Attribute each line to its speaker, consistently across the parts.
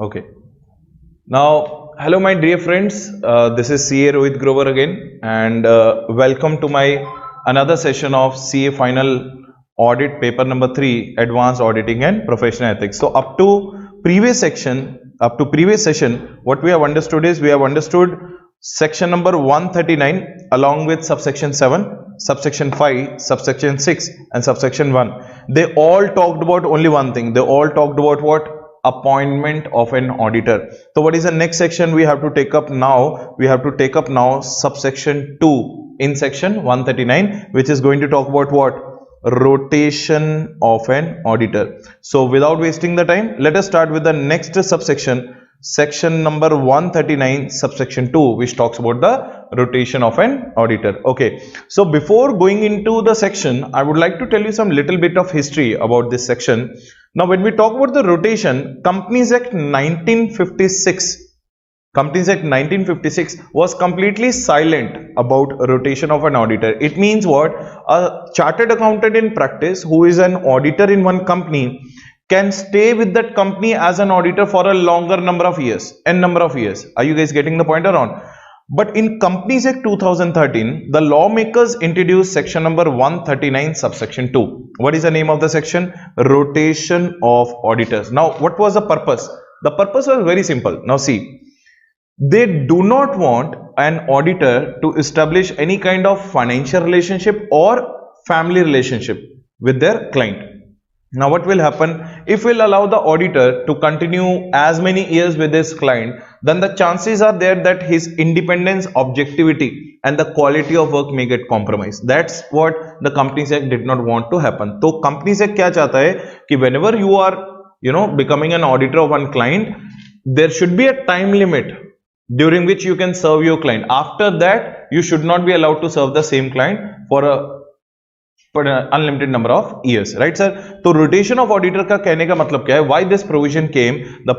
Speaker 1: Okay. Now, hello, my dear friends. This is CA Rohit Grover again, and welcome to my another session of CA Final Audit Paper number 3, Advanced Auditing and Professional Ethics. So, up to previous session, what we have understood is we have understood section number 139 along with subsection 7, subsection 5, subsection 6, and subsection 1. They all talked about only one thing. They all talked about what? Appointment of an auditor. So what is the next section we have to take up now? We have to take up now subsection 2 in section 139, which is going to talk about what? Rotation of an auditor. So without wasting the time, let us start with the next subsection, section number 139 subsection 2, which talks about the rotation of an auditor. Okay, so before going into the section, I would like to tell you some little bit of history about this section. Now when we talk about the rotation, Companies Act 1956 was completely silent about rotation of an auditor. It means what? A chartered accountant in practice who is an auditor in one company can stay with that company as an auditor for a longer number of years, n number of years. Are you guys getting the point around? But in Companies Act 2013, the lawmakers introduced section number 139 subsection 2. What is the name of the section? Rotation of auditors. Now, what was the purpose? The purpose was very simple. Now see, they do not want an auditor to establish any kind of financial relationship or family relationship with their client. Now what will happen? If we'll allow the auditor to continue as many years with his client, then the chances are there that his independence, objectivity and the quality of work may get compromised. That's what the Companies Act did not want to happen. So Companies Act क्या चाहता है कि whenever you are becoming an auditor of one client, there should be a time limit during which you can serve your client. After that, you should not be allowed to serve the same client for an unlimited number of years, right sir? So rotation of auditor का कहने का मतलब क्या है? Why this provision came? The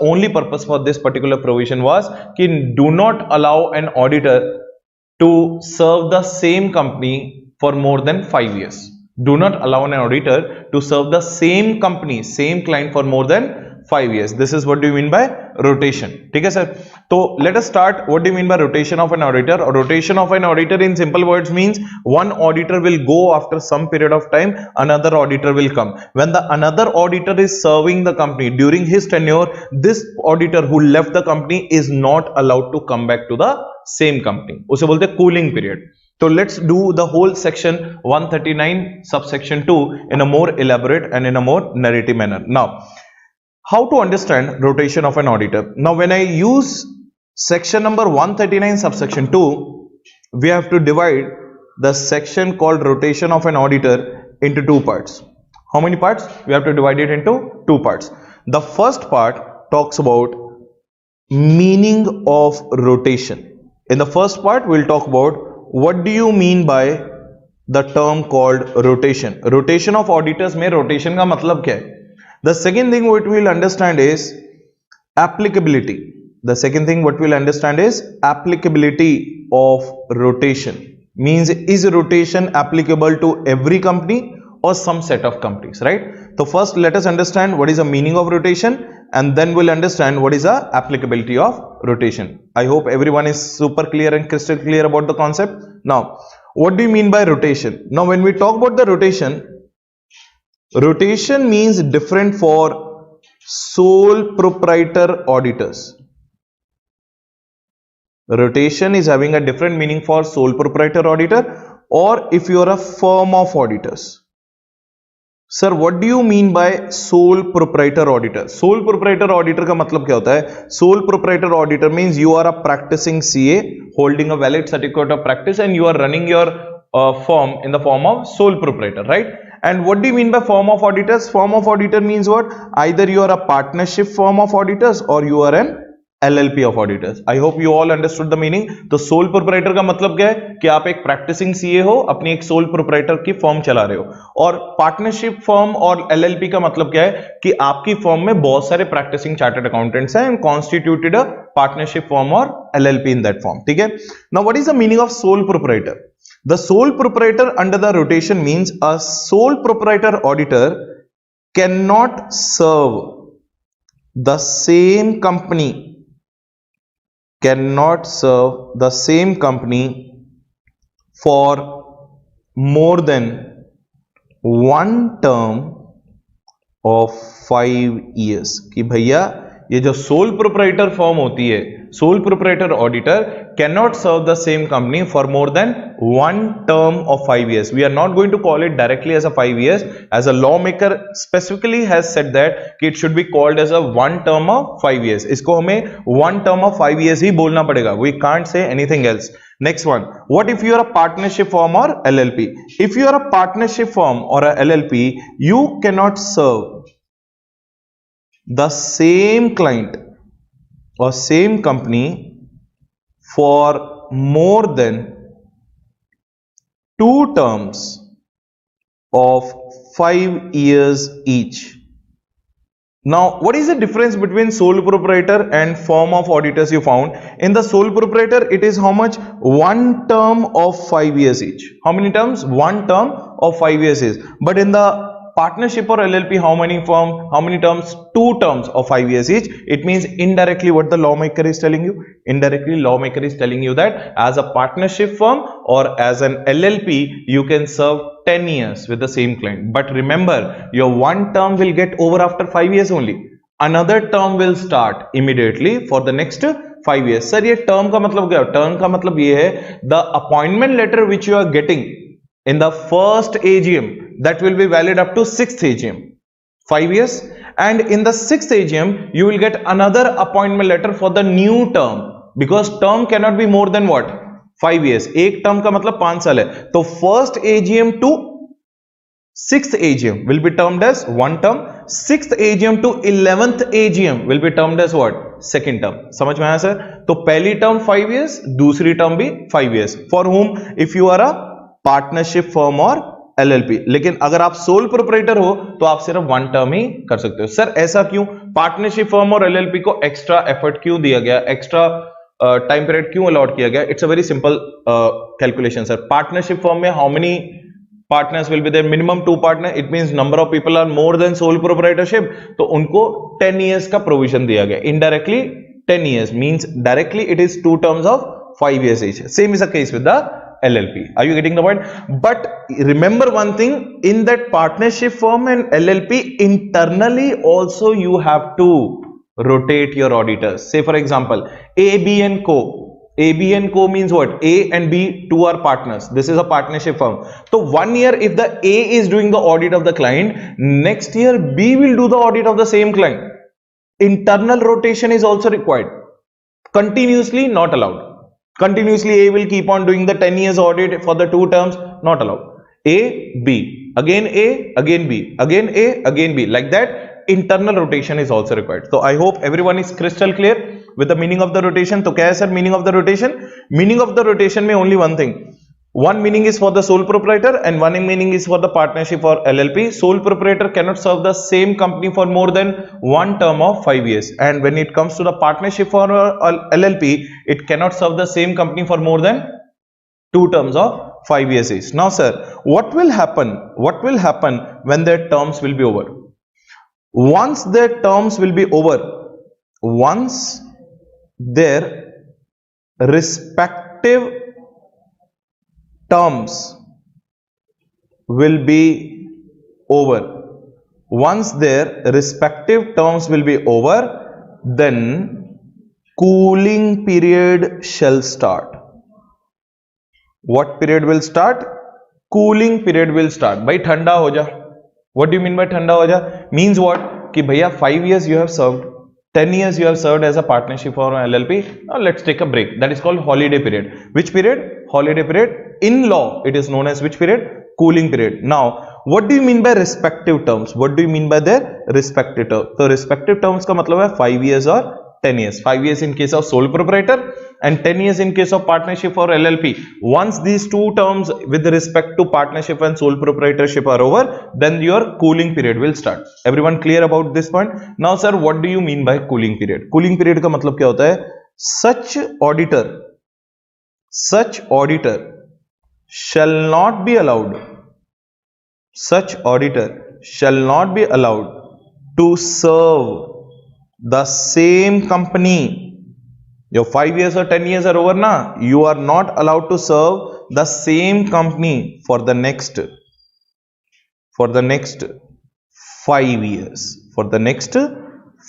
Speaker 1: only purpose for this particular provision was कि do not allow an auditor to serve the same company for more than 5 years. Do not allow an auditor to serve the same company, same client for more than 5 years. This is what do you mean by rotation. Okay, sir. So let us start. What do you mean by rotation of an auditor? Rotation of an auditor in simple words means one auditor will go after some period of time, another auditor will come. When the another auditor is serving the company during his tenure, this auditor who left the company is not allowed to come back to the same company. उसे बोलते हैं cooling period. So let's do the whole section 139 subsection 2 in a more elaborate and in a more narrative manner. Now, how to understand rotation of an auditor? Now, when I use section number 139 subsection 2, we have to divide the section called rotation of an auditor into two parts. How many parts? We have to divide it into two parts. The first part talks about meaning of rotation. In the first part, we'll talk about what do you mean by the term called rotation. Rotation of auditors में rotation का मतलब क्या है? The second thing what we'll understand is applicability. The second thing what we'll understand is applicability of rotation. Means is rotation applicable to every company or some set of companies, right? So first let us understand what is the meaning of rotation and then we'll understand what is the applicability of rotation. I hope everyone is super clear and crystal clear about the concept. Now, what do you mean by rotation? Now, when we talk about the rotation means different for sole proprietor auditors. Rotation is having a different meaning for sole proprietor auditor or if you are a firm of auditors. Sir, what do you mean by sole proprietor auditor? Sole proprietor auditor का मतलब क्या होता है? Sole proprietor auditor means you are a practicing CA holding a valid certificate of practice and you are running your firm in the form of sole proprietor, right? And what do you mean by firm of auditors? Firm of auditor means what? Either you are a partnership firm of auditors or you are an LLP of auditors. I hope you all understood the meaning. तो sole proprietor का मतलब क्या है कि आप एक practicing CA हो, अपनी एक sole proprietor की firm चला रहे हो, और partnership firm और LLP का मतलब क्या है कि आपकी firm में बहुत सारे practicing chartered accountants हैं and constituted a partnership firm or LLP in that firm. ठीक है? Now what is the meaning of sole proprietor? The sole proprietor under the rotation means a sole proprietor auditor cannot serve the same company cannot serve the same company for more than one term of 5 years. कि भैया ये जो sole proprietor form होती है, sole proprietor auditor cannot serve the same company for more than one term of 5 years. We are not going to call it directly as a 5 years, as a lawmaker specifically has said that it should be called as a one term of 5 years. इसको हमें one term of 5 years ही बोलना पड़ेगा. We can't say anything else. Next one, what if you are a partnership firm or LLP? If you are a partnership firm or a LLP, you cannot serve the same client or same company for more than two terms of 5 years each. Now, what is the difference between sole proprietor and firm of auditors you found? In the sole proprietor, it is how much? One term of 5 years each. How many terms? One term of 5 years each. But in the partnership or LLP, how many terms? Two terms of 5 years each. It means indirectly what the lawmaker is telling you. Indirectly, lawmaker is telling you that as a partnership firm or as an LLP, you can serve 10 years with the same client. But remember, your one term will get over after 5 years only. Another term will start immediately for the next 5 years. Sir, ये term का मतलब क्या है? Term का मतलब ये है the appointment letter which you are getting in the first AGM that will be valid up to 6th AGM, 5 years, and in the 6th AGM you will get another appointment letter for the new term, because term cannot be more than what? 5 years. एक term का मतलब 5 साल है, तो first AGM to 6th AGM will be termed as one term, 6th AGM to 11th AGM will be termed as what? Second term. समझ में आया sir? तो पहली term 5 years, दूसरी term भी 5 years. For whom? If you are a partnership firm और LLP. लेकिन अगर आप सोल प्रोप्राइटर हो तो आप सिर्फ वन टर्म ही कर सकते हो. सर ऐसा क्यों? पार्टनरशिप फर्म और LLP को एक्स्ट्रा एफर्ट क्यों दिया गया, एक्स्ट्रा टाइम पीरियड क्यों अलॉट किया गया? It's a very simple calculation sir. Partnership firm में how many partners will be there? Minimum 2 partner. It means number of people are more than sole proprietorship, तो उनको 10 years का provision दिया गया. Indirectly 10 years means directly it is 2 terms of 5 years each. Same is the case with the LLP. Are you getting the point? But remember one thing, in that partnership firm and LLP, internally also you have to rotate your auditors. Say for example, A, B and Co. A, B and Co means what? A and B, two are partners. This is a partnership firm. So 1 year if the A is doing the audit of the client, next year B will do the audit of the same client. Internal rotation is also required. Continuously not allowed. Continuously A will keep on doing the 10 years audit for the 2 terms, not allowed. A, B, again A, again B, again A, again B. Like that, internal rotation is also required. So I hope everyone is crystal clear with the meaning of the rotation. तो क्या है sir meaning of the rotation? Meaning of the rotation में only one thing. One meaning is for the sole proprietor and one meaning is for the partnership or LLP. Sole proprietor cannot serve the same company for more than one term of 5 years. And when it comes to the partnership or LLP, it cannot serve the same company for more than 2 terms of 5 years each. Now sir, what will happen? What will happen when their terms will be over? Once their terms will be over, once their respective terms will be over, once their respective terms will be over, then cooling period shall start. What period will start? Cooling period will start. भाई ठंडा हो जा. What do you mean by ठंडा हो जा? Means what? कि भैया 5 years you have served, 10 years you have served as a partnership or LLP. Now let's take a break. That is called holiday period. Which period? Holiday period. In law, it is known as which period? Cooling period. Now, what do you mean by respective terms? What do you mean by their respective terms? So, respective terms का मतलब है 5 years or 10 years. 5 years in case of sole proprietor and 10 years in case of partnership or LLP. Once these two terms with respect to partnership and sole proprietorship are over, then your cooling period will start. Everyone clear about this point? Now sir, what do you mean by cooling period? Cooling period का मतलब क्या होता है? Such auditor shall not be allowed, such auditor shall not be allowed to serve the same company, your 5 years or 10 years are over now, you are not allowed to serve the same company for the next 5 years. For the next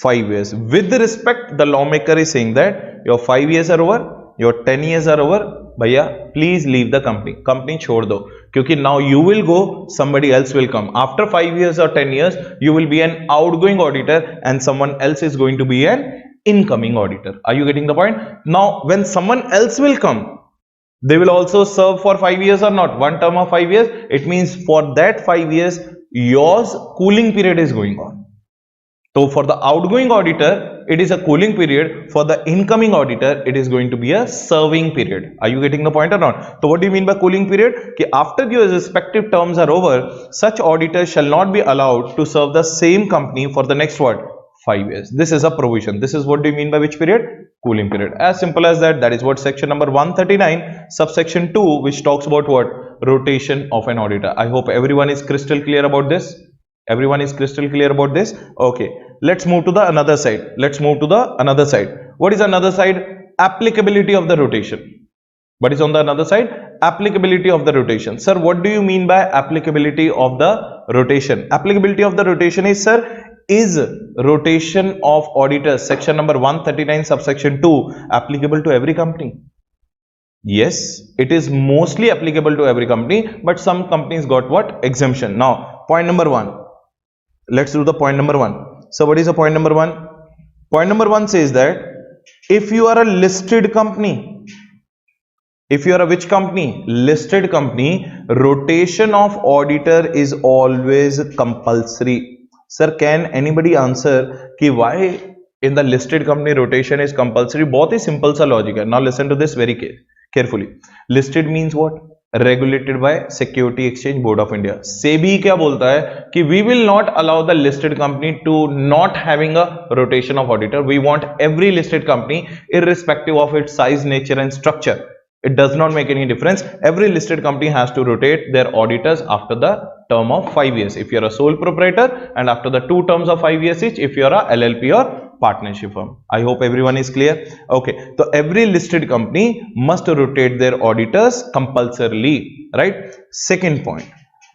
Speaker 1: 5 years, with respect, the lawmaker is saying that your 5 years are over, your 10 years are over, भैया please leave the company छोड़ दो, क्योंकि now you will go, somebody else will come after 5 years or 10 years. You will be an outgoing auditor and someone else is going to be an incoming auditor. Are you getting the point? Now when someone else will come, they will also serve for 5 years or not, one term of 5 years. It means for that 5 years yours cooling period is going on. So for the outgoing auditor, it is a cooling period. For the incoming auditor, it is going to be a serving period. Are you getting the point or not? So what do you mean by cooling period? कि after your respective terms are over, such auditors shall not be allowed to serve the same company for the next what? 5 years. This is a provision. This is what do you mean by which period? Cooling period. As simple as that. That is what section number 139, subsection 2, which talks about what? Rotation of an auditor. I hope everyone is crystal clear about this. Everyone is crystal clear about this. Okay, let's move to the another side. Let's move to the another side. What is another side? Applicability of the rotation. What is on the another side? Applicability of the rotation. Sir, what do you mean by applicability of the rotation? Applicability of the rotation is, sir, is rotation of auditors, section number 139 subsection 2, applicable to every company? Yes, it is mostly applicable to every company, but some companies got what? Exemption. Now, point number 1. Let's do the point number 1. So what is the point number 1? Point number 1 says that if you are a listed company, if you are a which company? Listed company, rotation of auditor is always compulsory. Sir, can anybody answer कि why in the listed company rotation is compulsory? बहुत ही simple सा logic है. Now listen to this very carefully. Listed means what? Regulated by Security Exchange Board of India. SEBI क्या बोलता है कि we will not allow the listed company to not having a rotation of auditor. We want every listed company, irrespective of its size, nature and structure. It does not make any difference. Every listed company has to rotate their auditors after the term of 5 years. If you are a sole proprietor, and after the 2 terms of 5 years each, if you are a LLP or partnership firm. I hope everyone is clear. Okay, so every listed company must rotate their auditors compulsorily, right? Second point.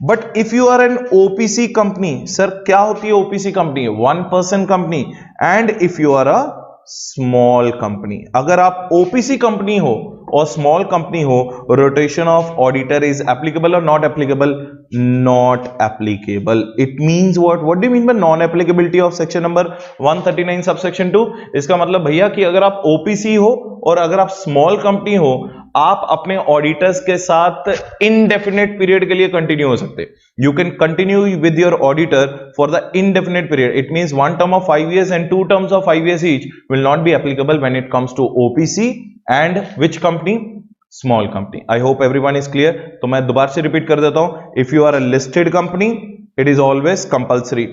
Speaker 1: But if you are an OPC company, sir, क्या होती है OPC company? 1 person company. And if you are a small company, अगर आप OPC company हो और small company हो, rotation of auditor is applicable or not applicable? Not applicable. It means what? What do you mean by non-applicability of section number 139 subsection 2? इसका मतलब भैया कि अगर आप OPC हो और अगर आप small company हो, आप अपने ऑडिटर्स के साथ indefinite period के लिए कंटिन्यू हो सकते. You can continue with your auditor for the indefinite period. It means 1 term of 5 years and 2 terms of 5 years each will not be applicable when it comes to OPC and which company? Small company. I hope everyone is clear. तो मैं दोबारा से repeat कर देता हूं. If you are a listed company, it is always compulsory.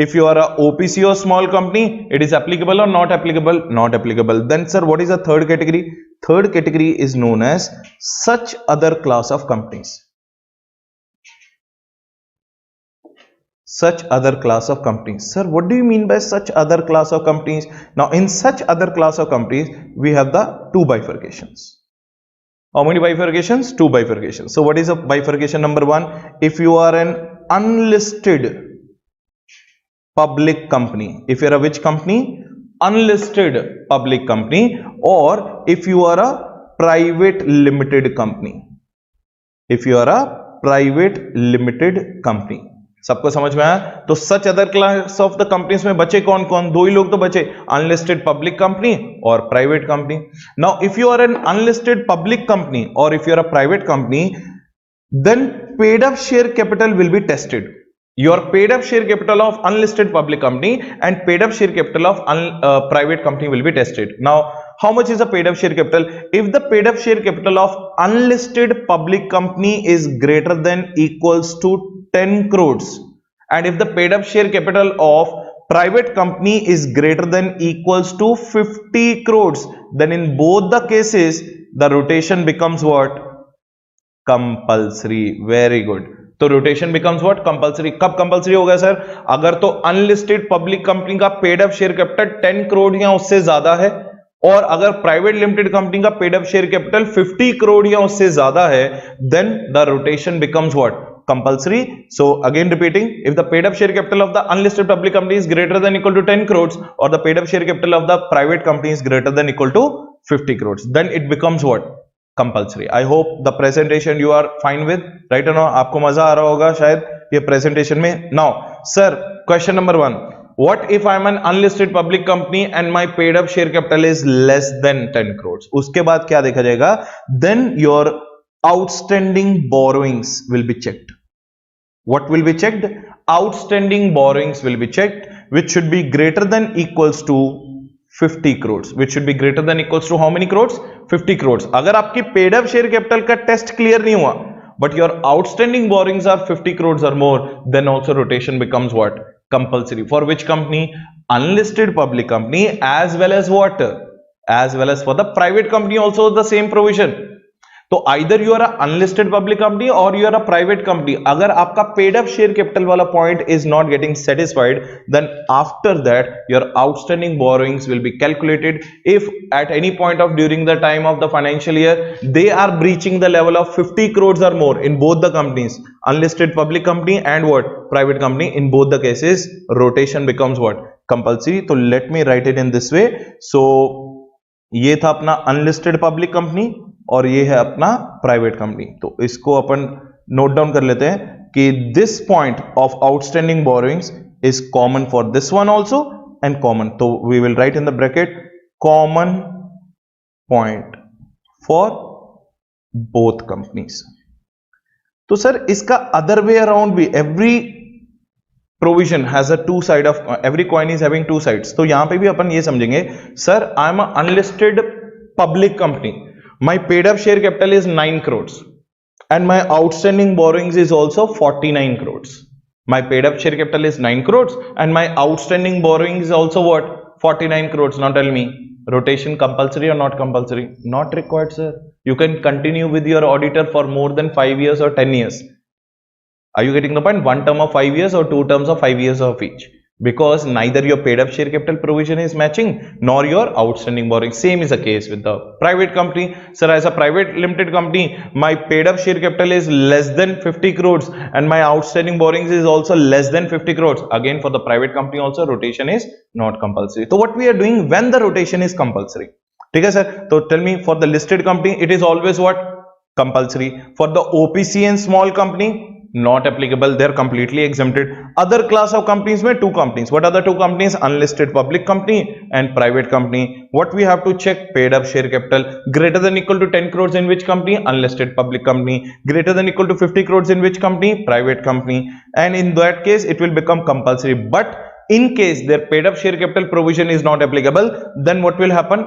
Speaker 1: If you are a OPC or small company, it is applicable or not applicable? Not applicable. Then, sir, what is the third category? Third category is known as such other class of companies. Such other class of companies. Sir, what do you mean by such other class of companies? Now, in such other class of companies, we have the 2 bifurcations. How many bifurcations? 2 bifurcations. So, what is a bifurcation number 1? If you are an unlisted public company, if you are a which company? Unlisted public company, or if you are a private limited company. If you are a private limited company. सबको समझ में आया? तो such other class of the companies में बचे कौन कौन? 2 ही लोग तो बचे, अनलिस्टेड पब्लिक कंपनी और private company. Now if you are an unlisted public company और if you are a private company, then paid up share capital will be tested. Your paid up share capital of unlisted public company and paid up share capital of private company will be tested. Now, how much is the paid up share capital? If the paid up share capital of unlisted public company is greater than equals to 10 crores, and if the paid up share capital of private company is greater than equals to 50 crores, then in both the cases, the rotation becomes what? Compulsory. Very good. तो rotation becomes what? Compulsory. कब compulsory होगा sir? अगर तो unlisted public company का paid up share capital 10 crore या उससे ज्यादा है, और अगर प्राइवेट लिमिटेड कंपनी का paid up share capital 50 crore या उससे ज्यादा है, then the rotation becomes what? Compulsory. So again repeating, if the paid up share capital of the unlisted public company is greater than equal to 10 crores, or the paid up share capital of the private company is greater than equal to 50 crores, then it becomes what? Compulsory. I hope the presentation you are fine with, right or no? आपको मजा आ रहा होगा शायद ये presentation में. Now sir, question number 1, what if I am an unlisted public company and my paid up share capital is less than 10 crores? उसके बाद क्या देखा जाएगा? Then your outstanding borrowings will be checked. What will be checked? Outstanding borrowings will be checked, which should be greater than equals to 50 crores. Which should be greater than equals to how many crores? 50 crores. अगर आपकी paid up share capital का test clear नहीं हुआ, but your outstanding borrowings are 50 crores or more, then also rotation becomes what? Compulsory. For which company? Unlisted public company, as well as what? As well as for the private company also the same provision. तो either you are a unlisted public company और you are a private company, अगर आपका paid up share capital वाला point is not getting satisfied, then after that your outstanding borrowings will be calculated. If at any point of during the time of the financial year they are breaching the level of 50 crores or more in both the companies, unlisted public company and what? Private company, in both the cases rotation becomes what? Compulsory. तो let me write it in this way. So ये था अपना unlisted public company और ये है अपना private company. तो इसको अपन नोट डाउन कर लेते हैं कि this point of outstanding borrowings is common for this one also and common. तो we will write in the bracket common point for both companies. तो सर इसका अदर वे अराउंड भी, every provision has a two side of, every coin is having two sides. तो यहां पे भी अपन ये समझेंगे, sir I am unlisted public company, my paid up share capital is 9 crores and my outstanding borrowings is also 49 crores. My paid up share capital is 9 crores and my outstanding borrowing is also what? 49 crores. Now tell me, rotation compulsory or not compulsory? Not required, sir. You can continue with your auditor for more than 5 years or 10 years. Are you getting the point? One term of 5 years or two terms of 5 years of each. Because neither your paid up share capital provision is matching nor your outstanding borrowing. Same is the case with the private company. Sir, as a private limited company, my paid up share capital is less than 50 crores and my outstanding borrowings is also less than 50 crores. Again, for the private company also rotation is not compulsory. So what we are doing when the rotation is compulsory? ठीक है sir? So tell me, for the listed company it is always what? Compulsory. For the OPC and small company, not applicable, they are completely exempted. Other class of companies में two companies. What are the two companies? Unlisted public company and private company. What we have to check? Paid up share capital greater than equal to 10 crores in which company? Unlisted public company. Greater than equal to 50 crores in which company? Private company. And in that case it will become compulsory. But in case their paid up share capital provision is not applicable, then what will happen?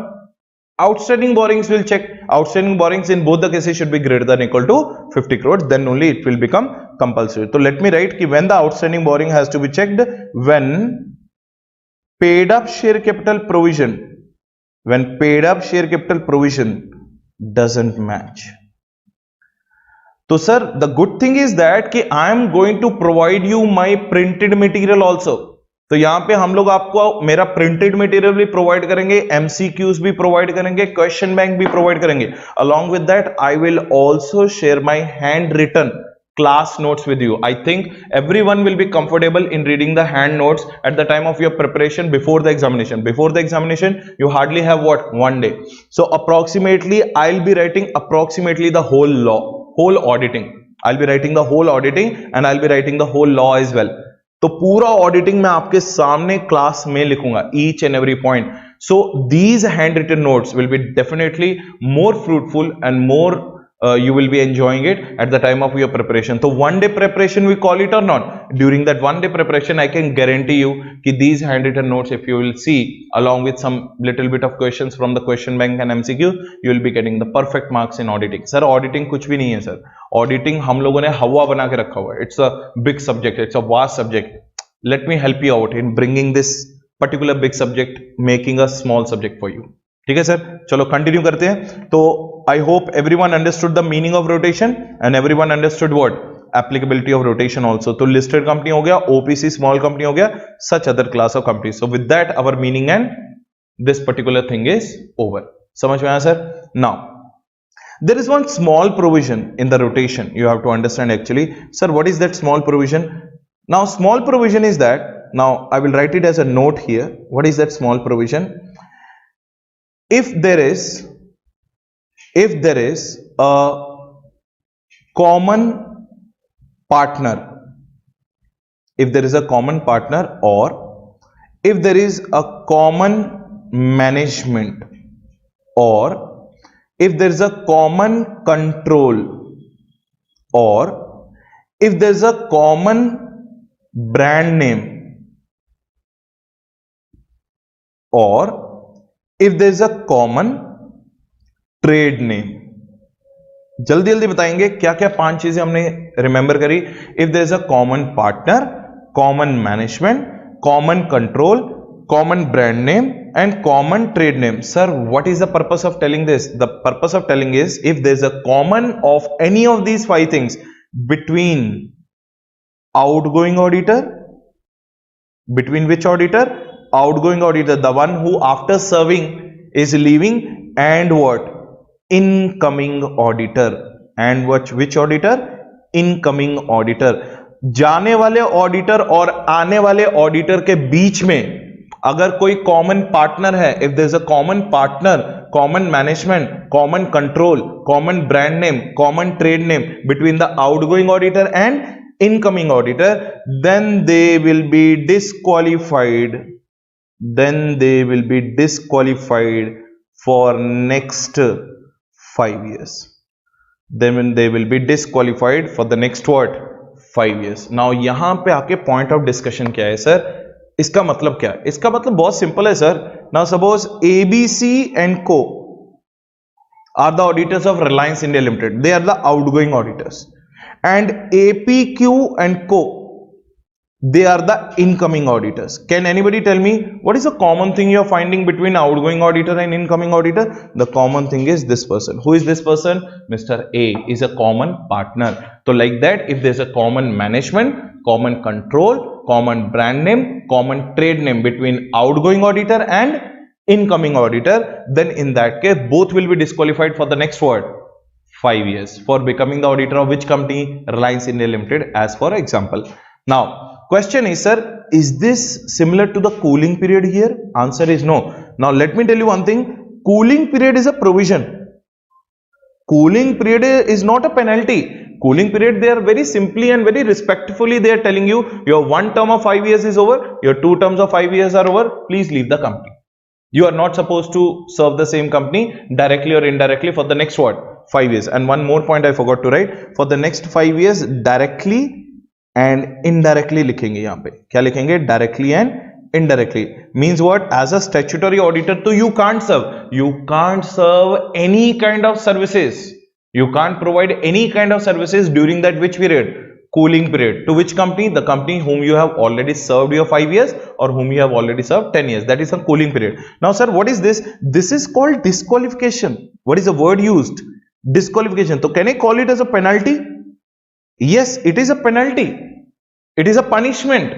Speaker 1: Outstanding borrowings will check. Outstanding borrowings in both the cases should be greater than equal to 50 crores. Then only it will become compulsory. So let me write कि when the outstanding borrowing has to be checked, when paid up share capital provision, when paid up share capital provision doesn't match. So sir, the good thing is that कि I am going to provide you my printed material also. तो यहां पे हम लोग आपको मेरा printed material भी provide करेंगे, एमसीक्यूज भी प्रोवाइड करेंगे, क्वेश्चन बैंक भी प्रोवाइड करेंगे. Along with that I will also share my handwritten class notes with you. I think everyone will be comfortable in reading the hand notes at the time of your preparation before the examination. Before the examination, you hardly have what? One day. So approximately, I'll be writing approximately the whole auditing. I'll be writing the whole auditing and I'll be writing the whole law as well. तो पूरा auditing मैं आपके सामने class में लिखूंगा, each and every point. So these handwritten notes will be definitely more fruitful and more you will be enjoying it at the time of your preparation. So one day preparation we call it or not? During that one day preparation I can guarantee you कि these handwritten notes if you will see along with some little bit of questions from the question bank and MCQ, you will be getting the perfect marks in auditing. Sir auditing कुछ भी नहीं है sir. Auditing हम लोगों ने हवा बना के रखा हुआ है. It's a big subject. It's a vast subject. Let me help you out in bringing this particular big subject, making a small subject for you. ठीक है सर, चलो कंटिन्यू करते हैं. तो I hope everyone understood the meaning of rotation and everyone understood what applicability of rotation also. तो listed company हो गया, OPC small company हो गया, such other class of companies. So with that our meaning and this particular thing is over. समझ में आया sir? Now there is one small provision in the rotation. You have to understand actually, sir, what is that small provision? Now small provision is that, now I will write it as a note here. What is that small provision? If there is a common partner, if there is a common partner, or if there is a common management, or if there is a common control, or if there is a common brand name, or if there is a common trade name. जल्दी जल्दी बताएंगे क्या क्या 5 चीजें हमने remember करी. If there is a common partner, common management, common control, common brand name and common trade name. Sir, what is the purpose of telling this? The purpose of telling is if there is a common of any of these 5 things between outgoing auditor, between which auditor? Outgoing auditor, the one who after serving is leaving, and what? Incoming auditor. And which auditor? Incoming auditor. जाने वाले auditor और आने वाले auditor के बीच में अगर कोई common partner है, if there is a common partner, common management, common control, common brand name, common trade name between the outgoing auditor and incoming auditor, then they will be disqualified. Then they will be disqualified for next 5 years. Then they will be disqualified for the next what? 5 years. Now यहां पे आके point of discussion क्या है sir? इसका मतलब क्या है? इसका मतलब बहुत सिंपल है sir. Now suppose ABC and Co are the auditors of Reliance India Limited. They are the outgoing auditors. And APQ and Co, they are the incoming auditors. Can anybody tell me what is the common thing you are finding between outgoing auditor and incoming auditor? The common thing is this person. Who is this person? Mr. A is a common partner. So like that, if there is a common management, common control, common brand name, common trade name between outgoing auditor and incoming auditor, then in that case both will be disqualified for the next what? 5 years for becoming the auditor of which company? Reliance India Limited, as for example. Now question is, sir, is this similar to the cooling period here? Answer is no. Now let me tell you one thing. Cooling period is a provision. Cooling period is not a penalty. Cooling period, they are very simply and very respectfully they are telling you your 1 term of 5 years is over, your 2 terms of 5 years are over, please leave the company. You are not supposed to serve the same company directly or indirectly for the next what? 5 years. And one more point I forgot to write. For the next 5 years, directly and indirectly लिखेंगे यहाँ पे. क्या लिखेंगे? Directly and indirectly. Means what? As a statutory auditor, तो you can't serve. You can't serve any kind of services. You can't provide any kind of services during that which period? Cooling period. To which company? The company whom you have already served your 5 years or whom you have already served 10 years. That is a cooling period. Now sir, what is this? This is called disqualification. What is the word used? Disqualification. So can I call it as a penalty? Yes, it is a penalty. It is a punishment.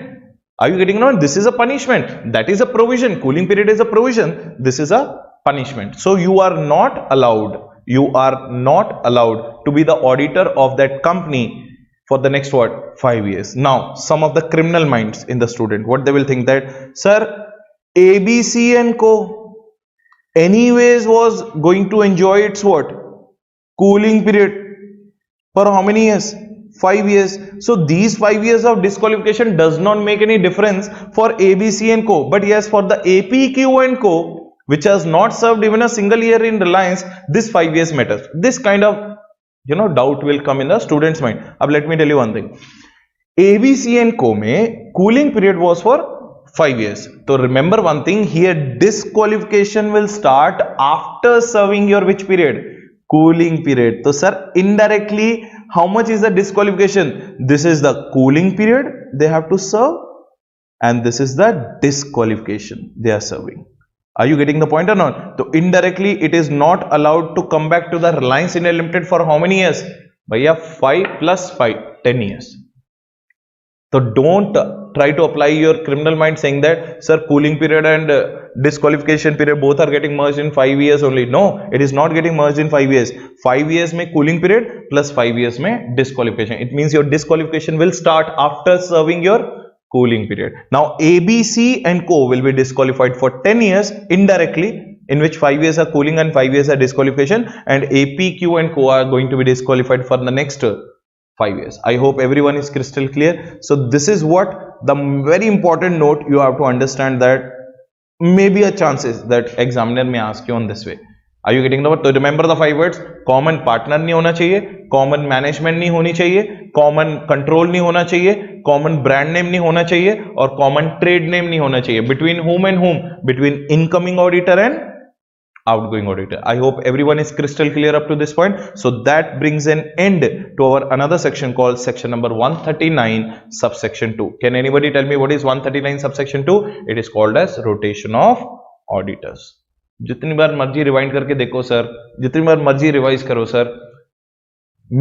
Speaker 1: Are you getting on? This is a punishment. That is a provision. Cooling period is a provision. This is a punishment. So you are not allowed. You are not allowed to be the auditor of that company for the next what? 5 years. Now some of the criminal minds in the student, what they will think that, sir, ABC and Co anyways was going to enjoy its what? Cooling period for how many years? 5 years. So these 5 years of disqualification does not make any difference for ABC and Co. But yes, for the APQ and Co, which has not served even a single year in Reliance, this 5 years matters. This kind of doubt will come in the student's mind. Now let me tell you one thing. ABC and Co में cooling period was for 5 years. So remember one thing here, disqualification will start after serving your which period? Cooling period. So sir, indirectly how much is the disqualification? This is the cooling period they have to serve and this is the disqualification they are serving. Are you getting the point or not? So indirectly it is not allowed to come back to the Reliance India Limited for how many years? Bhaiya 5 plus 5. 10 years. So don't try to apply your criminal mind saying that, sir, cooling period and disqualification period both are getting merged in 5 years only. No, it is not getting merged in 5 years. 5 years में cooling period plus 5 years में disqualification. It means your disqualification will start after serving your cooling period. Now A, B, C and co will be disqualified for 10 years indirectly, in which 5 years are cooling and 5 years are disqualification, and A, P, Q and co are going to be disqualified for the next 5 years. I hope everyone is crystal clear. So this is what the very important note you have to understand, that maybe a chances that examiner may ask you on this way. Are you getting the word? So remember the 5 words. Common partner नहीं होना चाहिए, common management नहीं होनी चाहिए, common control नहीं होना चाहिए, common brand name नहीं होना चाहिए, और common trade name नहीं होना चाहिए. Between whom and whom? Between incoming auditor and outgoing auditor. I hope everyone is crystal clear up to this point. So that brings an end to our another section called section number 139 subsection 2. Can anybody tell me what is 139 subsection 2? It is called as rotation of auditors. जितनी बार मर्जी rewind करके देखो sir, जितनी बार मर्जी revise करो sir,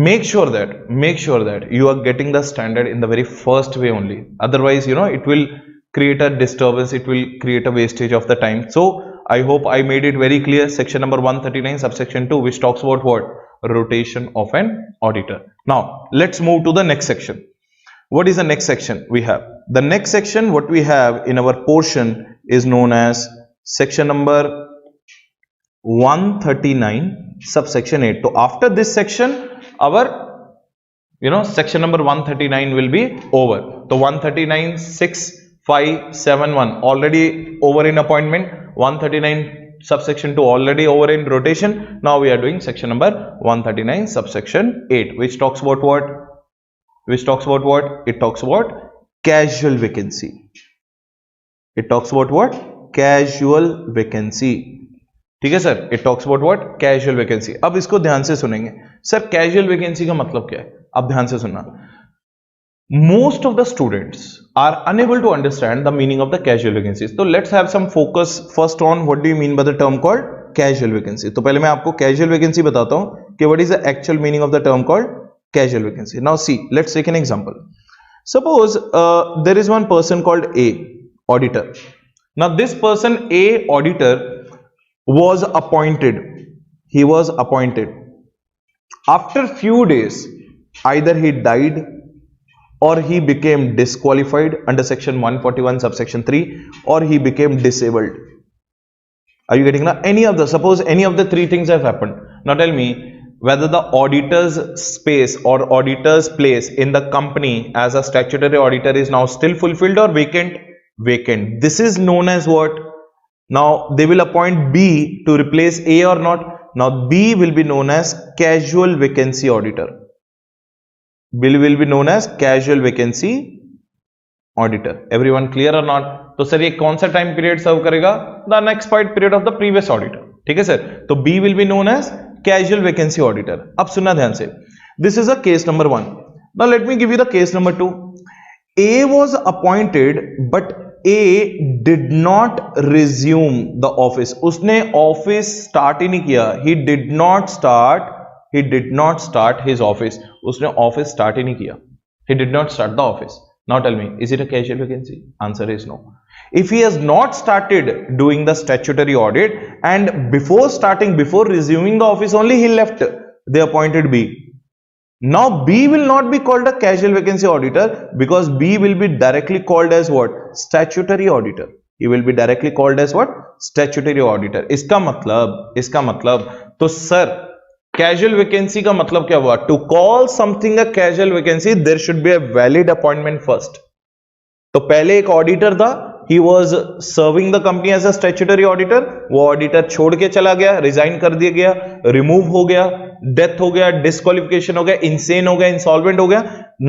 Speaker 1: make sure that you are getting the standard in the very first way only. Otherwise, it will create a disturbance, it will create a wastage of the time. So I hope I made it very clear. Section number 139 subsection 2, which talks about what? Rotation of an auditor. Now let's move to the next section. What is the next section we have? The next section what we have in our portion is known as section number 139 subsection 8. So after this section, our section number 139 will be over. So 139 6 5 7 1 already over in appointment, 139 subsection 2 already over in rotation. Now we are doing section number 139 subsection 8, which talks about what? It talks about casual vacancy. It talks about what? Casual vacancy. ठीक है sir, it talks about what? Casual vacancy. अब इसको ध्यान से सुनेंगे. Sir casual vacancy का मतलब क्या है? अब ध्यान से सुनना. Most of the students are unable to understand the meaning of the casual vacancies. So let's have some focus first on what do you mean by the term called casual vacancy. तो पहले मैं आपको casual vacancy बताता हूं कि what is the actual meaning of the term called casual vacancy. Now see, let's take an example. Suppose there is one person called A, auditor. Now this person A, auditor, was appointed. He was appointed. After few days, either he died or he became disqualified under section 141 subsection 3, or he became disabled. Are you getting that? Suppose any of the three things have happened. Now tell me whether the auditor's space or auditor's place in the company as a statutory auditor is now still fulfilled or vacant? Vacant. This is known as what? Now they will appoint B to replace A or not? Now B will be known as casual vacancy auditor. B will be known as casual vacancy auditor. Everyone clear or not? तो sir ये कौन सा time period serve करेगा? The unexpired period of the previous auditor. ठीक है sir. तो B will be known as casual vacancy auditor. अब सुनना ध्यान से. This is a case number 1. Now let me give you the case number 2. A was appointed but A did not resume the office. उसने office start ही नहीं किया. He did not start his office. उसने office start ही नहीं किया. He did not start the office. Now tell me, is it a casual vacancy? Answer is no. If he has not started doing the statutory audit and before resuming the office only he left, they appointed B. Now B will not be called a casual vacancy auditor because B will be directly called as what? Statutory auditor. He will be directly called as what? Statutory auditor. इसका मतलब तो sir casual vacancy का मतलब क्या हुआ? To call something a casual vacancy, there should be a valid appointment first. तो पहले एक ऑडिटर था, he was serving the company as a statutory auditor. वो ऑडिटर छोड़ के चला गया, रिजाइन कर दिया गया, रिमूव हो गया, डेथ हो गया, डिस्क्वालिफिकेशन हो गया, इंसेन हो गया, इंसॉल्वेंट हो गया.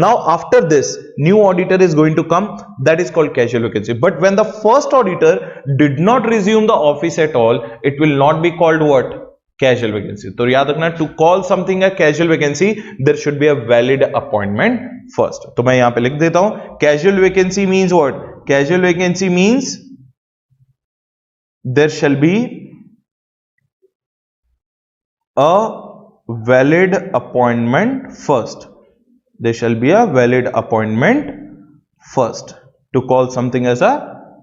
Speaker 1: Now after this, new auditor is going to come. That is called casual vacancy. But when the first auditor did not resume the office at all, it will not be called what? Casual vacancy. तो याद रखना, to call something a casual vacancy, there should be a valid appointment first. तो मैं यहां पे लिख देता हूं, casual vacancy means what? Casual vacancy means there shall be a valid appointment first. there shall be a valid appointment first to call something as a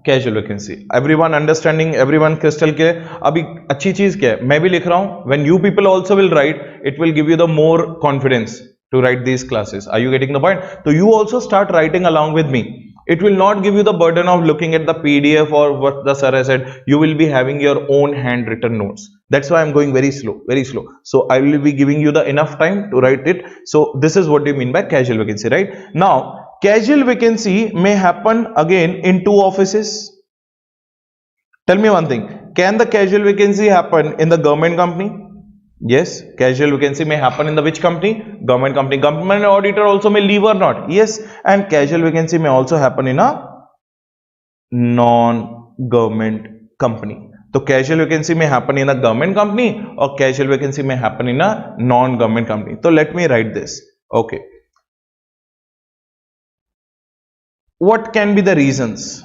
Speaker 1: casual vacancy. Everyone understanding, everyone crystal clear? अभी अच्छी चीज क्या है, मैं भी लिख रहा हूं, when you people also will write, it will give you the more confidence to write these classes. Are you getting the point? So you also start writing along with me. It will not give you the burden of looking at the PDF or what the sir has said. You will be having your own handwritten notes. That's why I'm going very slow, very slow. So I will be giving you the enough time to write it. So this is what you mean by casual vacancy, right? Now, casual vacancy may happen again in two offices. Tell me one thing. Can the casual vacancy happen in the government company? Yes, casual vacancy may happen in the which company? Government company. Government auditor also may leave or not. Yes, and casual vacancy may also happen in a non-government company. So casual vacancy may happen in a government company or casual vacancy may happen in a non-government company. So let me write this. Okay. What can be the reasons?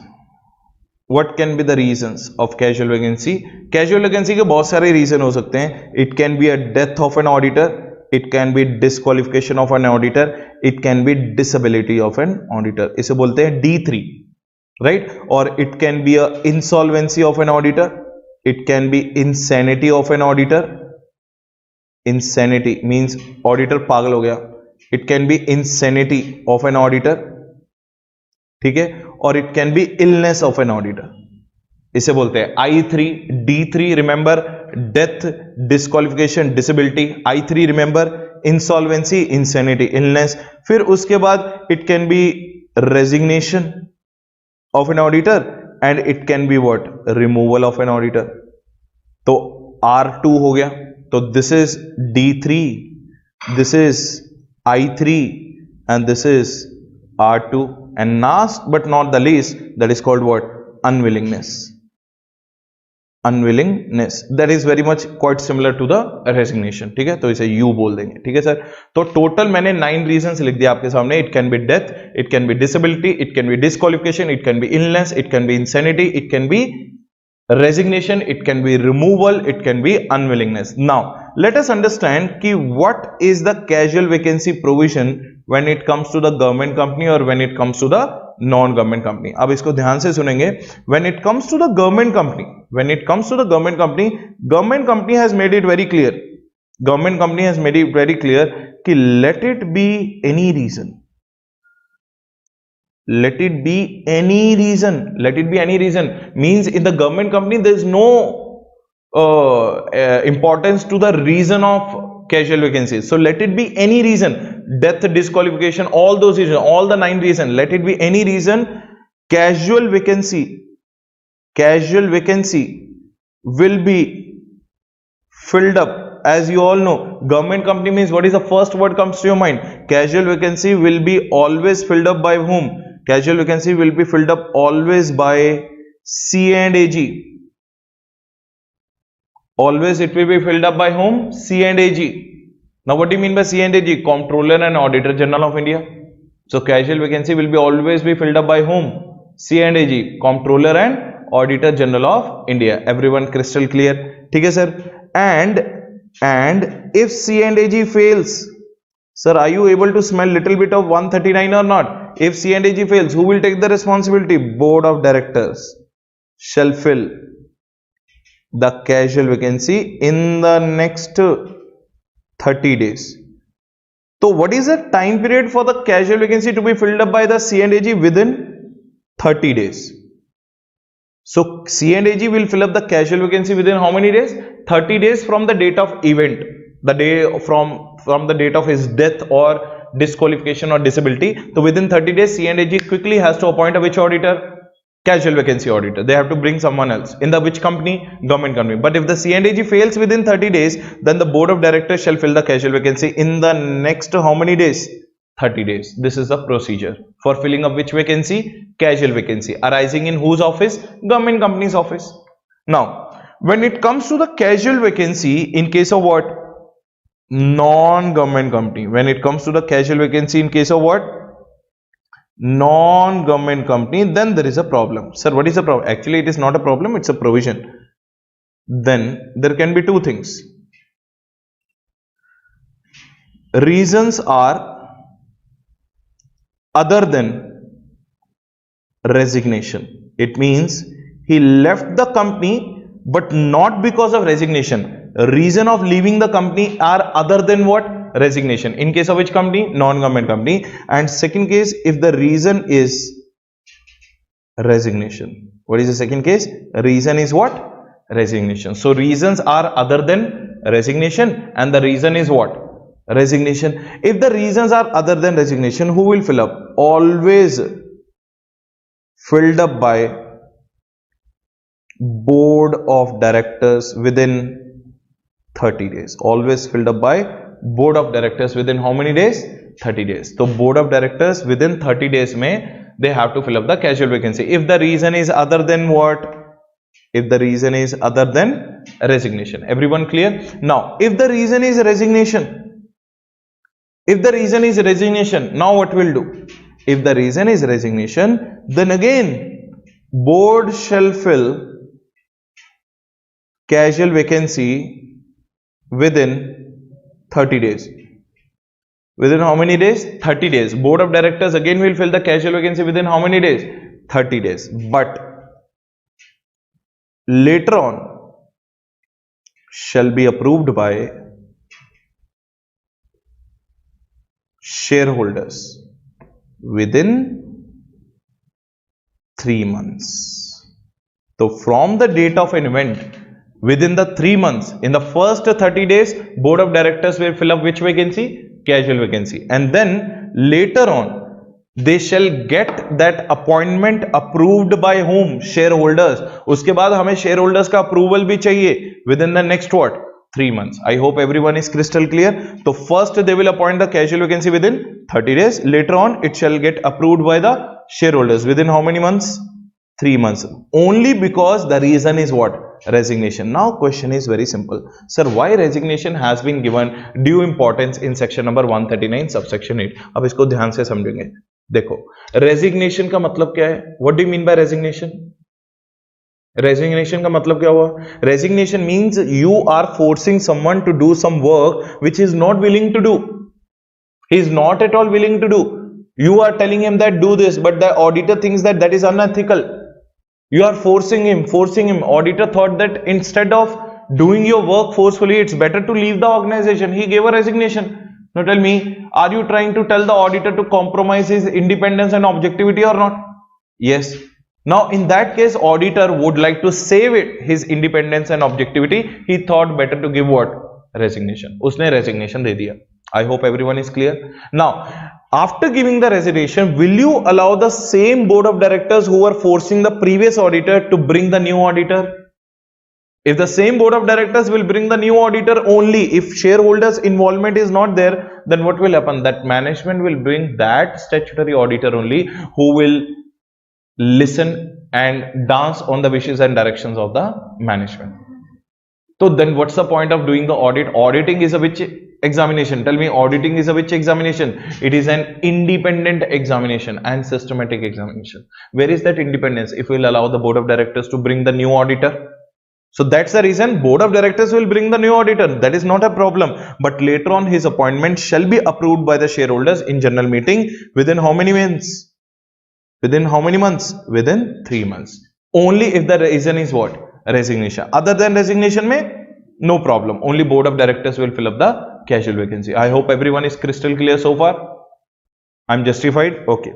Speaker 1: What can be the reasons of casual vacancy? Casual vacancy के बहुत सारे reason हो सकते हैं. It can be a death of an auditor. It can be disqualification of an auditor. It can be disability of an auditor. इसे बोलते हैं D3, right? Or it can be a insolvency of an auditor. It can be insanity of an auditor. Insanity means auditor पागल हो गया. It can be insanity of an auditor. ठीक है, और it can be illness of an auditor. इसे बोलते हैं I3, D3 remember, death, disqualification, disability. I3 remember, insolvency, insanity, illness. फिर उसके बाद it can be resignation of an auditor and it can be what, removal of an auditor. तो R2 हो गया. तो this is D3, this is I3 and this is R2. And last but not the least, that is called what? Unwillingness. Unwillingness. That is very much quite similar to the resignation. ठीक है, तो इसे U बोल देंगे. ठीक है sir. तो total मैंने 9 reasons लिख दिया आपके सामने. It can be death, it can be disability, it can be disqualification, it can be illness, it can be insanity, it can be resignation, it can be removal, it can be unwillingness. Now let us understand कि what is the casual vacancy provision when it comes to the government company or when it comes to the non-government company. अब इसको ध्यान से सुनेंगे. When it comes to the government company, government company has made it very clear. Government company has made it very clear कि let it be any reason. Let it be any reason. Let it be any reason means in the government company there is no importance to the reason of casual vacancies. So let it be any reason. Death, disqualification, all those reasons, all the 9 reasons. Let it be any reason. Casual vacancy will be filled up. As you all know, government company means what is the first word comes to your mind? Casual vacancy will be always filled up by whom? Casual vacancy will be filled up always by C and AG. Always it will be filled up by whom? C and AG. Now what do you mean by C and AG? Comptroller and Auditor General of India. So casual vacancy will be always be filled up by whom? C and AG, Comptroller and Auditor General of India. Everyone crystal clear? ठीक है sir. And if C and AG fails, sir, are you able to smell little bit of 139 or not? If C and AG fails, who will take the responsibility? Board of Directors shall fill the casual vacancy in the next 30 days. So what is the time period for the casual vacancy to be filled up by the C and AG? Within 30 days. So C and AG will fill up the casual vacancy within how many days? 30 days from the date of event, the day from the date of his death or disqualification or disability. So within 30 days C and AG quickly has to appoint a which auditor? Casual vacancy auditor. They have to bring someone else. In the which company? Government company. But if the C and AG fails within 30 days, then the board of directors shall fill the casual vacancy in the next how many days? 30 days. This is the procedure for filling up which vacancy? Casual vacancy arising in whose office? Government company's office. Now, when it comes to the casual vacancy in case of what? Non-government company. When it comes to the casual vacancy in case of what? Non-government company, then there is a problem. Sir, what is the problem? Actually, it is not a problem, it's a provision. Then there can be two things. Reasons are other than resignation. It means he left the company, but not because of resignation. Reason of leaving the company are other than what? Resignation. In case of which company? Non-government company. And second case, if the reason is resignation. What is the second case? Reason is what? Resignation. So reasons are other than resignation, and the reason is what? Resignation. If the reasons are other than resignation, who will fill up? Always filled up by board of directors within 30 days. Always filled up by board of directors within how many days? 30 days. So board of directors within 30 days may they have to fill up the casual vacancy. If the reason is other than what? If the reason is other than resignation. Everyone clear? Now, if the reason is resignation, now what will do? If the reason is resignation, then again board shall fill casual vacancy within 30 days. Within how many days? 30 days. Board of directors again will fill the casual vacancy within how many days? 30 days. But later on shall be approved by shareholders within 3 months. So from the date of an event, within the 3 months, in the first 30 days, board of directors will fill up which vacancy? Casual vacancy. And then later on, they shall get that appointment approved by whom? Shareholders. उसके बाद हमें shareholders का approval भी चाहिए within the next what? 3 months. I hope everyone is crystal clear. So first they will appoint the casual vacancy within 30 days. Later on it shall get approved by the shareholders within how many months? 3 months. Only because the reason is what? Resignation. Now question is very simple. Sir, why resignation has been given due importance in section number 139 subsection 8? अब इसको ध्यान से समझेंगे. देखो, resignation का मतलब क्या है? What do you mean by resignation? Resignation का मतलब क्या हुआ? Resignation means you are forcing someone to do some work which he is not willing to do. He is not at all willing to do. You are telling him that do this, but the auditor thinks that that is unethical. You are forcing him. Auditor thought that instead of doing your work forcefully, it's better to leave the organization. He gave a resignation. Now tell me, are you trying to tell the auditor to compromise his independence and objectivity or not? Yes. Now in that case, auditor would like to save his independence and objectivity. He thought better to give what? Resignation. उसने resignation दे दिया. I hope everyone is clear. Now, after giving the resignation, will you allow the same board of directors who were forcing the previous auditor to bring the new auditor? If the same board of directors will bring the new auditor only, if shareholders' involvement is not there, then what will happen? That management will bring that statutory auditor only who will listen and dance on the wishes and directions of the management. So then what's the point of doing the audit? Auditing is a which examination? Tell me, auditing is a which examination? It is an independent examination and systematic examination. Where is that independence if we'll allow the board of directors to bring the new auditor? So that's the reason board of directors will bring the new auditor. That is not a problem. But later on his appointment shall be approved by the shareholders in general meeting within how many months? Within how many months? Within 3 months. Only if the reason is what? Resignation. Other than resignation mein, no problem. Only board of directors will fill up the casual vacancy. I hope everyone is crystal clear so far. I'm justified. Okay.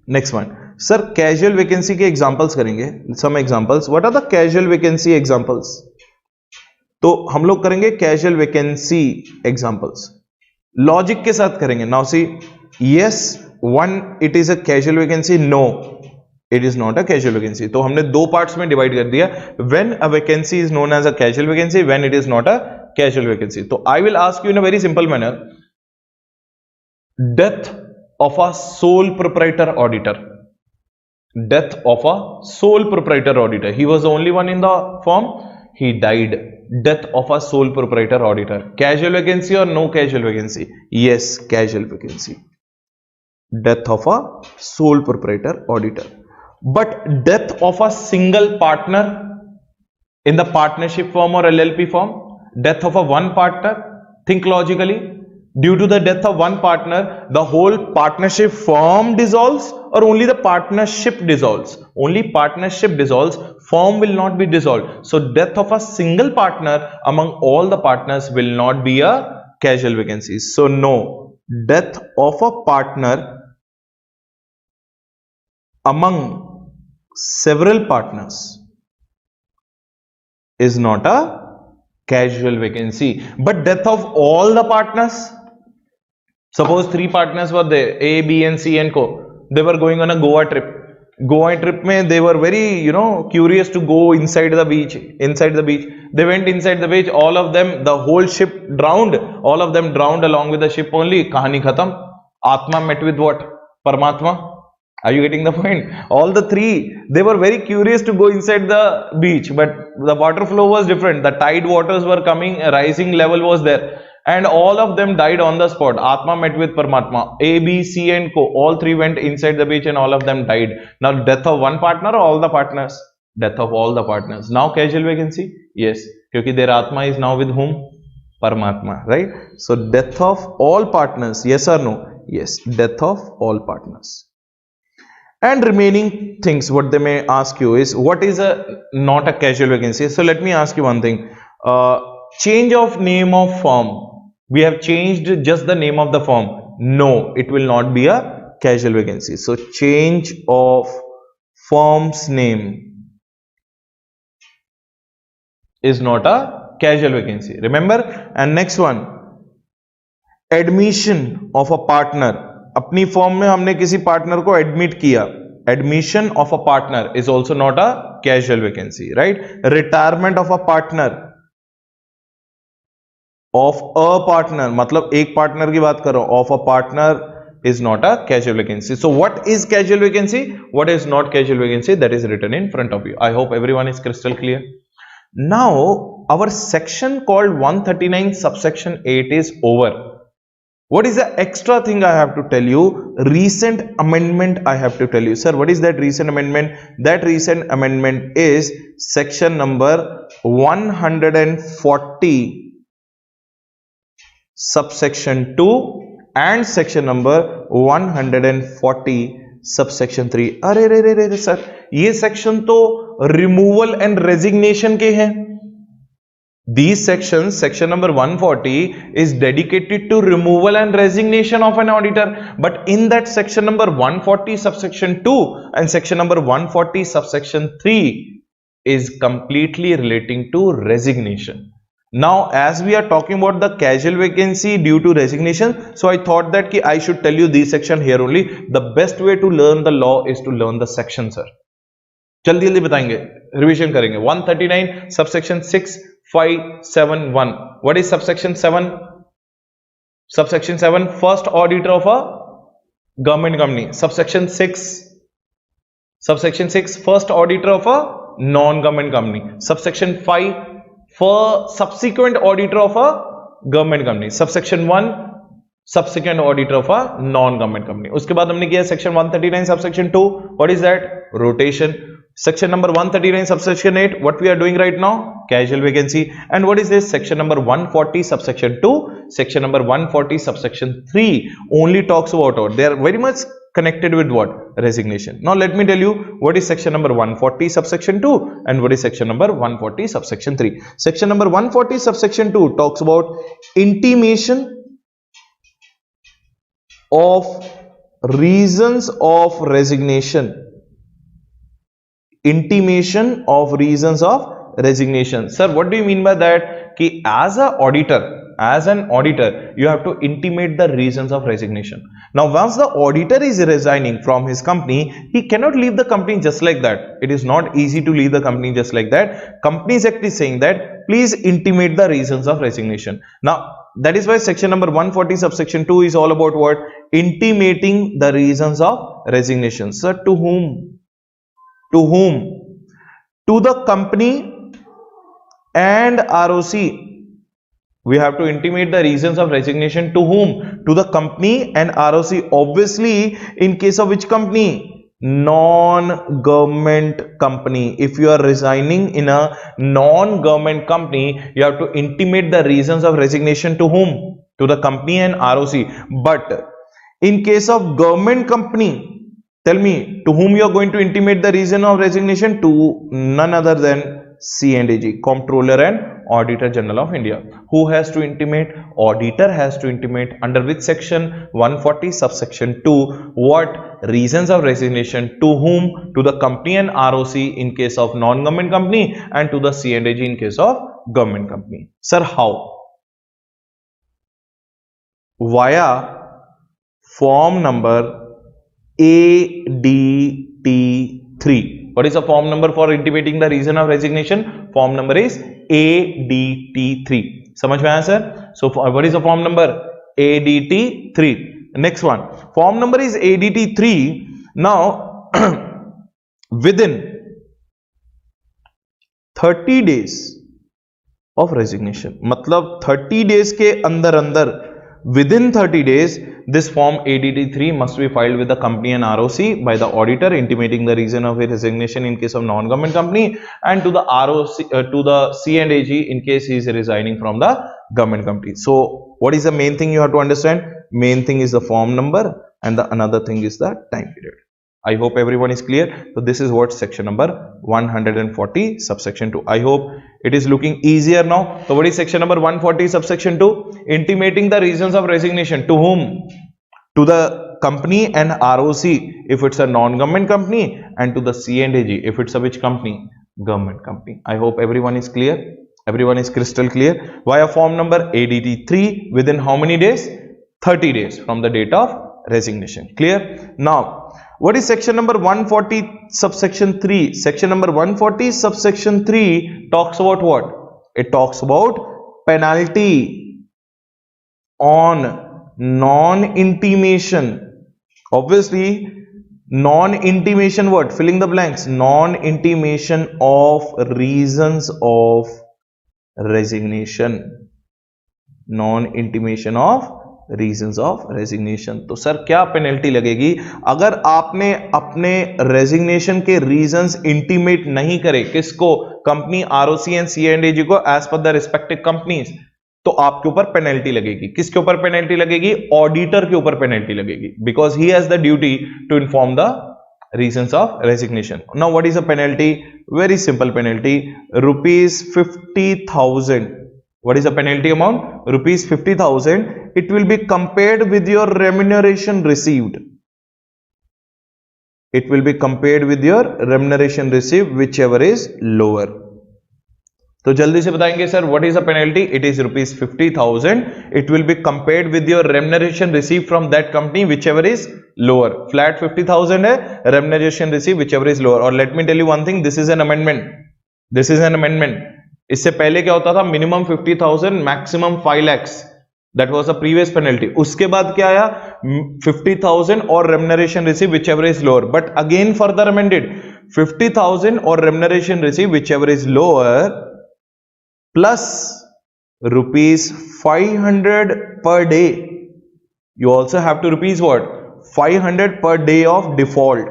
Speaker 1: Next one. Sir, casual vacancy के examples करेंगे. Some examples. What are the casual vacancy examples? तो हम लोग करेंगे casual vacancy examples. Logic के साथ करेंगे. Now see, yes, one it is a casual vacancy. No, it is not a casual vacancy. तो हमने दो parts में divide कर दिया. When a vacancy is known as a casual vacancy, when it is not a casual vacancy. So I will ask you in a very simple manner. Death of a sole proprietor auditor. Death of a sole proprietor auditor. He was the only one in the firm. He died. Death of a sole proprietor auditor. Casual vacancy or no casual vacancy? Yes, casual vacancy. Death of a sole proprietor auditor. But death of a single partner in the partnership firm or LLP firm, death of a one partner, think logically. Due to the death of one partner, the whole partnership firm dissolves, or only the partnership dissolves? Only partnership dissolves, firm will not be dissolved. So death of a single partner among all the partners will not be a casual vacancy. So no, death of a partner among several partners is not a casual vacancy. But death of all the partners, suppose three partners were there, A, B, and C and co. They were going on a Goa trip. Goa trip mein they were very, curious to go inside the beach. They went inside the beach. All of them, the whole ship drowned. All of them drowned along with the ship only. Kahani khatam. Atma met with what? Paramatma. Are you getting the point? All the three, they were very curious to go inside the beach, but the water flow was different. The tide waters were coming, a rising level was there, and all of them died on the spot. Atma met with Paramatma. A, B, C, and co. All three went inside the beach and all of them died. Now, death of one partner or all the partners? Death of all the partners. Now, casual vacancy? Yes. Because their Atma is now with whom? Paramatma, right? So, death of all partners. Yes or no? Yes. Death of all partners. And remaining things, what they may ask you is, what is not a casual vacancy? So let me ask you one thing. Change of name of firm. We have changed just the name of the firm. No, it will not be a casual vacancy. So change of firm's name is not a casual vacancy. Remember? And next one, admission of a partner. अपनी form में हमने किसी partner को admit किया. Admission of a partner is also not a casual vacancy, right? Retirement of a partner, of a partner, मतलब एक partner की बात करो, of a partner is not a casual vacancy. So what is casual vacancy? What is not casual vacancy? That is written in front of you. I hope everyone is crystal clear. Now our section called 139 subsection 8 is over. What is the extra thing I have to tell you? Recent amendment I have to tell you. Sir, what is that recent amendment? That recent amendment is section number 140 subsection 2 and section number 140 subsection 3. अरे रे रे रे sir, ये section तो removal and resignation के हैं. These sections, section number 140 is dedicated to removal and resignation of an auditor. But in that section number 140 subsection 2 and section number 140 subsection 3 is completely relating to resignation. Now, as we are talking about the casual vacancy due to resignation, so I thought that I should tell you this section here only. The best way to learn the law is to learn the section, sir. जल्दी जल्दी बताएंगे, revision करेंगे. 139 subsection 6571. What is subsection 7? Subsection 7, first auditor of a government company. Subsection 6, first auditor of a non-government company. Subsection 5, for subsequent auditor of a government company. Subsection 1, subsequent auditor of a non-government company. उसके बाद हमने किया section 139 subsection 2. What is that? Rotation. Section number 139 subsection 8, what we are doing right now? Casual vacancy. And what is this? Section number 140 subsection 2, section number 140 subsection 3 only talks about what? They are very much connected with what? Resignation. Now let me tell you what is section number 140 subsection 2 and what is section number 140 subsection 3. Section number 140 subsection 2 talks about intimation of reasons of resignation. Intimation of reasons of resignation. Sir, what do you mean by that? Ki as an auditor, you have to intimate the reasons of resignation. Now, once the auditor is resigning from his company, he cannot leave the company just like that. It is not easy to leave the company just like that. Companies Act is saying that please intimate the reasons of resignation. Now, that is why section number 140 subsection 2 is all about what? Intimating the reasons of resignation. Sir, to whom? To whom? To the company and ROC. We have to intimate the reasons of resignation to whom? To the company and ROC. Obviously, in case of which company? Non-government company. If you are resigning in a non-government company, you have to intimate the reasons of resignation to whom? to the company and ROC. But in case of government company, tell me, to whom you are going to intimate the reason of resignation? To none other than C&AG, Comptroller and Auditor General of India. Who has to intimate? Auditor has to intimate. Under which section? 140 subsection 2. What? Reasons of resignation. To whom? To the company and ROC in case of non-government company, and to the C&AG in case of government company. Sir, how? Via form number ADT3. What is the form number for intimating the reason of resignation? Form number is ADT3. समझ में आया sir? So what is the form number? ADT3. Next one. Form number is ADT3. Now within 30 days of resignation, मतलब 30 days के अंदर within 30 days, this form ADT3 must be filed with the company and ROC by the auditor, intimating the reason of a resignation in case of non-government company, and to the ROC, to the C&AG in case he is resigning from the government company. So what is the main thing you have to understand? Main thing is the form number, and the another thing is the time period. I hope everyone is clear. So this is what section number 140 subsection 2. I hope it is looking easier now. So what is section number 140 subsection 2? Intimating the reasons of resignation. To whom? To the company and ROC if it's a non-government company, and to the C&AG if it's a which company? Government company. I hope everyone is clear. Everyone is crystal clear. Via form number ADT3 within how many days? 30 days from the date of resignation. Clear? Now what is section number 140 subsection 3? Section number 140 subsection 3 talks about what? It talks about penalty on non-intimation. Obviously, non-intimation what? Filling the blanks. Non-intimation of reasons of resignation. Non-intimation of reasons of resignation. तो sir क्या penalty लगेगी अगर आपने अपने resignation के reasons intimate नहीं करे? किसको? कंपनी, आरओसी एंड C&AG को, as per the respective companies. तो आपके ऊपर पेनल्टी लगेगी. किसके ऊपर पेनल्टी लगेगी? ऑडिटर के ऊपर पेनल्टी लगेगी, because he has the duty to inform the reasons of resignation. Now what is a penalty? Very simple penalty, ₹50,000. What is the penalty amount? ₹50,000. It will be compared with your remuneration received. It will be compared with your remuneration received, whichever is lower. तो जल्दी से बताएंगे sir, what is the penalty? It is ₹50,000. It will be compared with your remuneration received from that company, whichever is lower. Flat 50,000 है, remuneration received whichever is lower. और let me tell you one thing, this is an amendment. This is an amendment. इससे पहले क्या होता था? Minimum 50,000, maximum 5 lakhs. That was the previous penalty. उसके बाद क्या आया? 50,000 और remuneration receive whichever is lower. But again further amended, 50,000 और remuneration receive whichever is lower plus ₹500 per day. You also have to rupees what? 500 per day of default.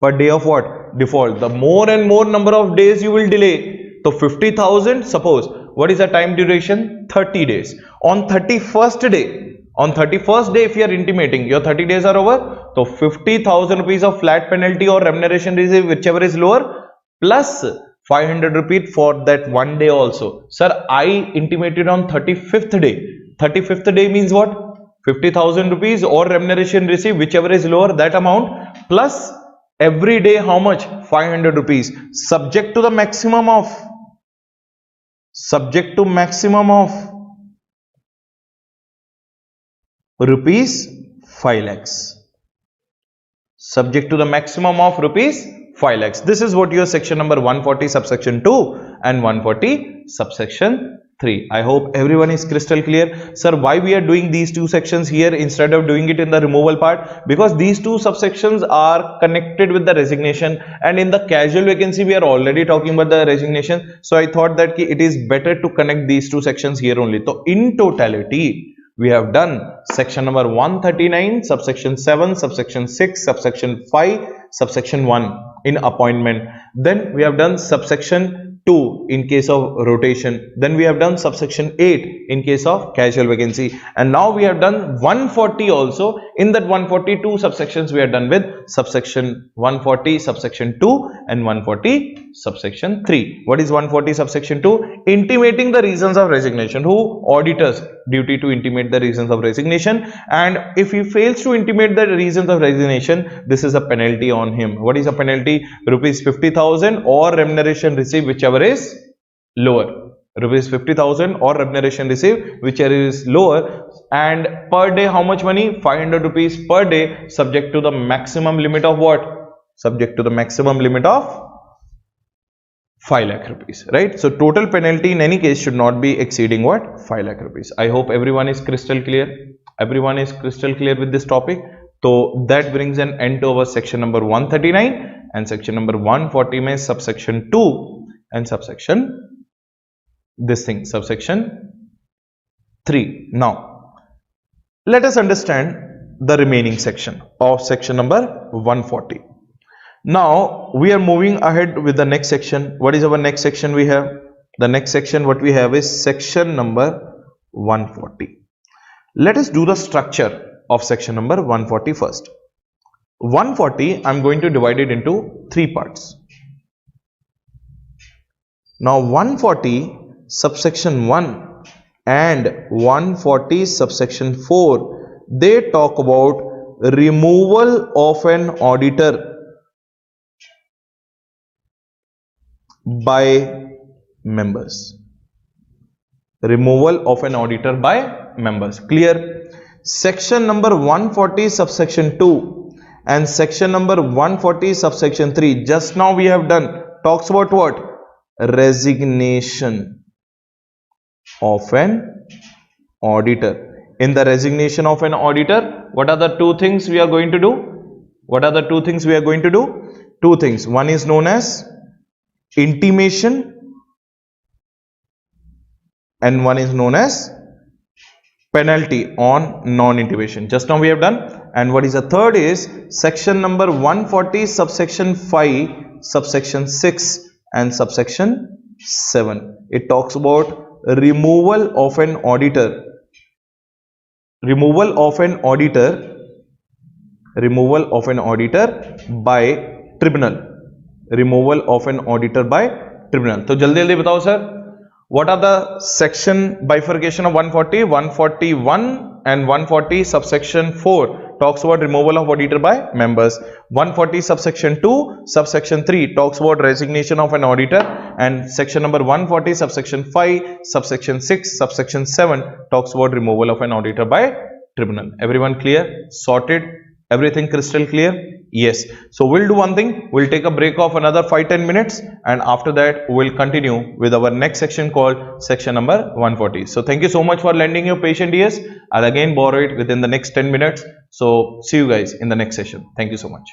Speaker 1: Per day of what? Default. The more and more number of days you will delay. So 50,000, suppose, what is the time duration? 30 days. On 31st day, if you are intimating your 30 days are over, so 50,000 rupees of flat penalty or remuneration receive whichever is lower, plus 500 rupees for that one day also. Sir, I intimated on 35th day. 35th day means what? 50,000 rupees or remuneration receive whichever is lower, that amount, plus every day how much? 500 rupees, subject to the maximum of rupees 5 lakhs. Subject to the maximum of rupees 5 lakhs. This is what your section number 140 subsection 2 and 140 subsection 3. I hope everyone is crystal clear. Sir, why we are doing these two sections here instead of doing it in the removal part? Because these two subsections are connected with the resignation, and in the casual vacancy we are already talking about the resignation. So I thought that it is better to connect these two sections here only. So in totality, we have done section number 139, subsection 7, subsection 6, subsection 5, subsection 1 in appointment. Then we have done subsection 2 in case of rotation. Then we have done subsection 8 in case of casual vacancy, and now we have done 140 also. In that 142 subsections we are done with subsection 140 subsection 2 and 140 subsection 3. What is 140 subsection 2? Intimating the reasons of resignation. Who? Auditors duty to intimate the reasons of resignation, and if he fails to intimate the reasons of resignation, this is a penalty on him. What is a penalty? Rupees 50,000 or remuneration received, whichever is lower. Rupees 50,000 or remuneration received, whichever is lower. And per day, how much money? 500 rupees per day, subject to the maximum limit of what? Subject to the maximum limit of 5 lakh rupees, right? So total penalty in any case should not be exceeding what? 5 lakh rupees. I hope everyone is crystal clear. Everyone is crystal clear with this topic. So that brings an end to our section number 139, and section number 140 में subsection 2 and subsection subsection 3. Now let us understand the remaining section of section number 140. Now we are moving ahead with the next section. What is our next section we have? The next section what we have is section number 140. Let us do the structure of section number 140 first. 140 I am going to divide it into 3 parts. Now 140 subsection 1 and 140 subsection 4, they talk about removal of an auditor by members. Removal of an auditor by members. Clear? Section number 140 subsection 2 and section number 140 subsection 3, just now we have done, talks about what? Resignation of an auditor. In the resignation of an auditor, what are the 2 things we are going to do? What are the 2 things we are going to do? 2 things. One is known as intimation and one is known as penalty on non-intimation. Just now we have done. And what is the third is section number 140 subsection 5 subsection 6 and subsection 7. It talks about removal of an auditor. Removal of an auditor by tribunal. Removal of an auditor by tribunal. तो जल्दी जल्दी बताओ sir, what are the section bifurcation of 140? 141 and 140 subsection 4 talks about removal of auditor by members. 140 subsection 2 subsection 3 talks about resignation of an auditor, and section number 140 subsection 5 subsection 6 subsection 7 talks about removal of an auditor by tribunal. Everyone clear? Sorted? Everything crystal clear? Yes. So we'll do one thing. We'll take a break of another 5-10 minutes, and after that we'll continue with our next section called section number 140. So thank you so much for lending your patient ears. I'll again borrow it within the next 10 minutes. So see you guys in the next session. Thank you so much.